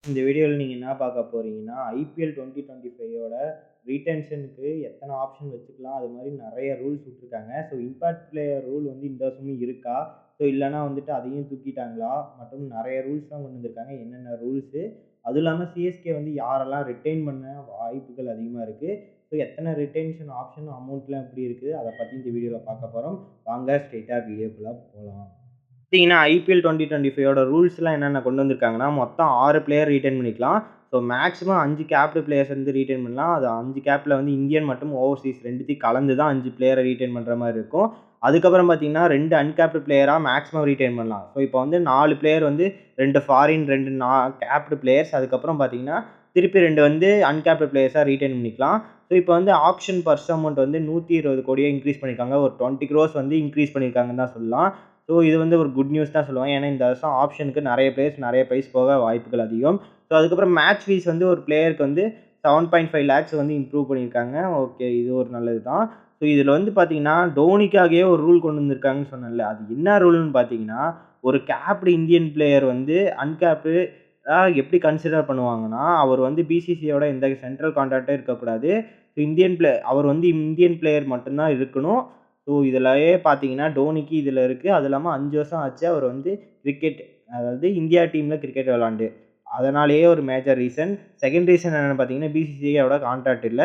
இந்த வீடியோல நீங்க என்ன பார்க்க போறீங்கன்னா, ஐபிஎல் 2025யோட ரீடென்ஷனுக்கு எத்தன ஆப்ஷன் வச்சுக்கலாம். அது மாரி நெறைய ரூல்ஸ் விட்டுருக்காங்க. ஸோ இம்பாக்ட் பிளேயர் ரூல் வந்து இந்த வருஷமும் இருக்கா? ஸோ இல்லன்னா வந்துட்டு அதையும் தூக்கிட்டாங்களா? மற்றும் நெறைய ரூல்ஸ்லாம் கொண்டு வந்திருக்காங்க. என்னென்ன ரூல்ஸு? அதுவும் இல்லாம சிஎஸ்கே வந்து யாரெல்லாம் ரிட்டெயின் பண்ண வாய்ப்புகள் அதிகமா இருக்கு? ஸோ எத்தன ரிட்டென்ஷன் ஆப்ஷன் அமௌண்ட்லாம் எப்படி இருக்குது? அத பத்தி இந்த வீடியோல பார்க்க போறோம். வாங்க ஸ்ட்ரெயிட்டா வீடியோக்குள்ள போலாம். பார்த்தீங்கன்னா, ஐபிஎல் 2025யோட ரூல்ஸ்லாம் என்னென்ன கொண்டு வந்திருக்காங்கன்னா, மொத்தம் 6 பிளேயர் ரீட்டெயின் பண்ணிக்கலாம். ஸோ மேக்ஸிமம் 5 கேப்டு பிளேயர்ஸ் வந்து ரீட்டெயின் பண்ணலாம். அது 5 கேப்ல வந்து இந்தியன் மற்றும் ஓவர்சீஸ் 2த்தையும் கலந்து தான் 5 பிளேயர ரீட்டெயின் பண்ற மாரி இருக்கும். அதுக்கப்புறம் பார்த்தீங்கன்னா, 2 அன்கேப்டு பிளேயரா மேக்ஸிமம் ரீட்டெயின் பண்ணலாம். ஸோ இப்போ வந்து 4 பிளேயர் வந்து 2 ஃபாரின், 2 கேப்டு பிளேயர்ஸ். அதுக்கப்புறம் பார்த்தீங்கன்னா, திருப்பி 2 வந்து அன்கேப்டு பிளேயர்ஸா ரீட்டெயின் பண்ணிக்கலாம். ஸோ இப்போ வந்து ஆக்ஷன் பர்ஸ் அமௌண்ட் வந்து 120 கோடியா இன்க்ரீஸ் பண்ணியிருக்காங்க. ஒரு 20 க்ரோர்ஸ் வந்து இன்க்ரீஸ் பண்ணியிருக்காங்கன்னு தான் சொல்லலாம். ஸோ இது வந்து ஒரு குட் நியூஸ் தான் சொல்லுவேன். ஏன்னா இந்த வருஷம் ஆப்ஷனுக்கு நெறைய பிளேயர்ஸ் நெறைய பிரைஸ் போக வாய்ப்புகள் அதிகம். ஸோ அதுக்கப்புறம் மேட்ச் ஃபீஸ் வந்து ஒரு பிளேயருக்கு வந்து 7.5 லேக்ஸ் வந்து இம்ப்ரூவ் பண்ணியிருக்காங்க. ஓகே, இது ஒரு நல்லது தான். ஸோ இதில வந்து பார்த்தீங்கன்னா, டோனிக்காகவே ஒரு ரூல் கொண்டு வந்திருக்காங்கன்னு சொன்னேன்ல. அது என்ன ரூல்ன்னு பார்த்தீங்கன்னா, ஒரு கேப்டு இந்தியன் பிளேயர் வந்து அன்கேப்டு எப்படி கன்சிடர் பண்ணுவாங்கன்னா, அவர் வந்து பிசிசிஐயோட எந்த சென்ட்ரல் கான்ட்ராக்டும் இருக்கக்கூடாது. அவர் வந்து இந்தியன் பிளேயர் மட்டும் தான் இருக்கணும். ஸோ இதிலயே பார்த்தீங்கன்னா, டோனிக்கு இதில இருக்கு. அது இல்லாம 5 வருஷம் ஆச்சு அவர் வந்து கிரிக்கெட், அதாவது இந்தியா டீம்ல கிரிக்கெட் விளையாண்டு. அதனாலேயே ஒரு மேஜர் ரீசன். செகண்ட் ரீசன் என்னன்னு பார்த்தீங்கன்னா, பிசிசிஐயோட கான்ட்ராக்ட் இல்ல.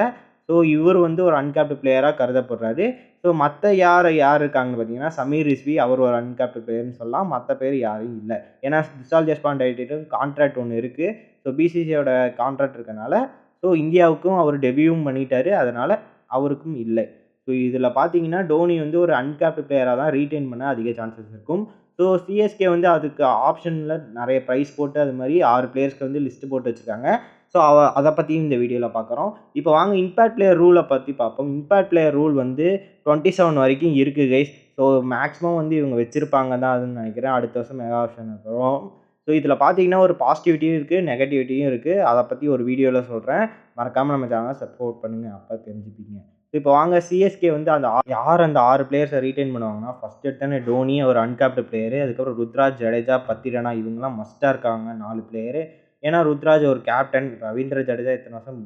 ஸோ இவர் வந்து ஒரு அன்கேப்டு பிளேயரா கருதப்படுறாரு. ஸோ மத்த யார் இருக்காங்கன்னு பார்த்தீங்கன்னா, சமீர் ரிஸ்வி அவர் ஒரு அன்கேப்டு பிளேயர்ன்னு சொல்லலாம். மத்த பேர் யாரும் இல்ல. ஏன்னா விஷால் தேஷ்பாண்டே கான்ட்ராக்ட் ஒண்ணு இருக்கு. ஸோ பிசிசிஐயோட கான்ட்ராக்ட் இருக்கனால, ஸோ இந்தியாவுக்கும் அவர் டெபியூவும் பண்ணிட்டாரு. அதனால அவருக்கும் இல்ல. ஸோ இதில பார்த்தீங்கன்னா, டோனி வந்து ஒரு அன்கேப்டு பிளேயரா தான் ரீட்டெயின் பண்ண அதிக சான்சஸ் இருக்கும். ஸோ சிஎஸ்கே வந்து அதுக்கு ஆப்ஷன்ல நெறைய பிரைஸ் போட்டு அது மாரி 6 பிளேயர்ஸ்க்கு வந்து லிஸ்ட் போட்டு வச்சிருக்காங்க. ஸோ அத பத்தியும் இந்த வீடியோல பார்க்குறோம். இப்போ வாங்க இம்பாக்ட் பிளேயர் ரூல பத்தி பார்ப்போம். இம்பாக்ட் பிளேயர் ரூல் வந்து 27 வரைக்கும் இருக்கு கைஸ். ஸோ மேக்ஸிமம் வந்து இவங்க வச்சிருப்பாங்க தான் அதுன்னு நெனைக்கிறேன். அடுத்த வருஷம் மெகா ஆப்ஷன் வரும். ஸோ இதில பார்த்தீங்கன்னா, ஒரு பாசிட்டிவிட்டியும் இருக்கு, நெகட்டிவிட்டியும் இருக்கு. அத பத்தி ஒரு வீடியோல சொல்றேன். மறக்காம நம்ம சேனல சப்போர்ட் பண்ணுங்க. அப்ப தெரிஞ்சுப்பீங்க. இப்போ வாங்க சிஎஸ்கே வந்து அந்த 6 பிளேயர்ஸ ரீட்டெயின் பண்ணுவாங்கன்னா, ஃபர்ஸ்ட் எடுத்தோனே டோனி ஒரு அன்கேப்டு பிளேயரு. அதுக்கப்புறம் ருத்ராஜ், ஜடேஜா, பத்திரனா இவங்கலாம் மஸ்ட்டா இருக்காங்க 4 பிளேயரு. ஏன்னா ருத்ராஜ் ஒரு கேப்டன். ரவீந்திர ஜடேஜா இத்தன வருஷம்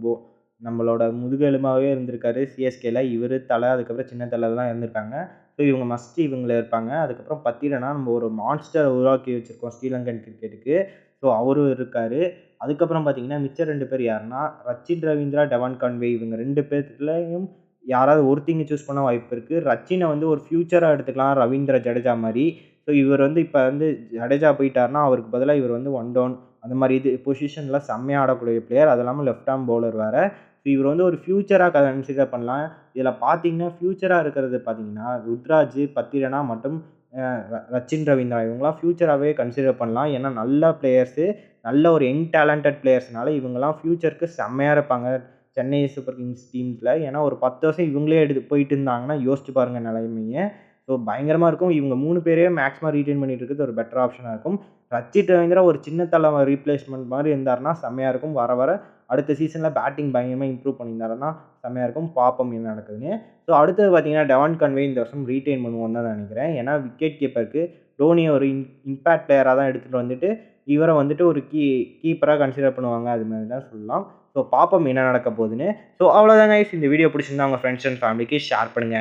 நம்மளோட முதுகெலும்பாவே இருந்திருக்காரு சிஎஸ்கேல. இவரு, தல, அதுக்கப்புறம் சின்ன தலலாம் இருந்திருக்காங்க. ஸோ இவங்க மஸ்ட் இவங்கள இருப்பாங்க. அதுக்கப்புறம் பத்திரனா நம்ம ஒரு மான்ஸ்டர உருவாக்கி வச்சிருக்கோம் ஸ்ரீலங்கன் கிரிக்கெட்டுக்கு. ஸோ அவரும் இருக்காரு. அதுக்கப்புறம் பார்த்தீங்கன்னா, மிச்ச 2 பேர் யாருன்னா, ரச்சின் ரவீந்திரா, டெவான் கான்வே இவங்க 2 பேத்துலயும் யாராவது ஒருத்தங்க சூஸ் பண்ண வாய்ப்பு இருக்கு. ரச்சின வந்து ஒரு ஃபியூச்சரா எடுத்துக்கலாம் ரவீந்திர ஜடேஜா மாரி. ஸோ இவர் வந்து இப்ப வந்து ஜடேஜா போயிட்டாருன்னா, அவருக்கு பதிலா இவர் வந்து ஒன் டவுன் அந்த மாரி பொசிஷன்ல செம்மையா ஆடக்கூடிய பிளேயர். அது இல்லாம லெஃப்ட் ஆர்ம் பவுலர் வேற. ஸோ இவர் வந்து ஒரு ஃபியூச்சரா கன்சிடர் பண்ணலாம். இதில பார்த்தீங்கன்னா, ஃபியூச்சரா இருக்கிறது பார்த்தீங்கன்னா, ருத்ராஜ், பத்திரனா மற்றும் ரச்சின் ரவீந்திரா இவங்கலாம் ஃபியூச்சராவே கன்சிடர் பண்ணலாம். ஏன்னா நல்ல பிளேயர்ஸு, நல்ல ஒரு யங் டேலண்டட் பிளேயர்ஸ்னால இவங்கலாம் ஃபியூச்சருக்கு செம்மையா இருப்பாங்க. சென்னை சூப்பர் கிங்ஸ் டீம்ஸ்ல. ஏன்னா ஒரு 10 வருஷம் இவங்களே எடுத்து போயிட்டு இருந்தாங்கன்னா, யோசிச்சு பாருங்க நிலைமைய. ஸோ பயங்கரமா இருக்கும். இவங்க 3 பேரையும் மேக்ஸிமம் ரீட்டெயின் பண்ணிட்டு இருக்கிறது ஒரு பெட்டர் ஆப்ஷனா இருக்கும். ரச்சின் ரவீந்திரா ஒரு சின்ன தல ரீப்ளேஸ்மென்ட் மாரி இருந்தாருன்னா செம்மையா இருக்கும். வர வர அடுத்த சீசன்ல பேட்டிங் பயங்கரமா இம்ப்ரூவ் பண்ணியிருந்தாருன்னா செம்மையா இருக்கும். பார்ப்போம் என்ன நடக்குதுன்னு. ஸோ அடுத்தது பார்த்தீங்கன்னா, டெவான் கான்வே இந்த வருஷம் ரீட்டெயின் பண்ணுவோம்னு தான் நினைக்கிறேன். ஏன்னா விக்கெட் கீப்பருக்கு டோனிய ஒரு இம்பாக்ட் பிளேயரா தான் எடுத்துட்டு வந்துட்டு, இவர வந்துட்டு ஒரு கீப்பரா கன்சிடர் பண்ணுவாங்க. அது மாரி தான் சொல்லலாம். ஸோ பார்ப்போம் என்ன நடக்க போகுதுன்னு. ஸோ அவ்வளோதான் கைஸ். இந்த வீடியோ பிடிச்சிருந்தா உங்க ஃப்ரெண்ட்ஸ் அண்ட் ஃபேமிலிக்கு ஷேர் பண்ணுங்க.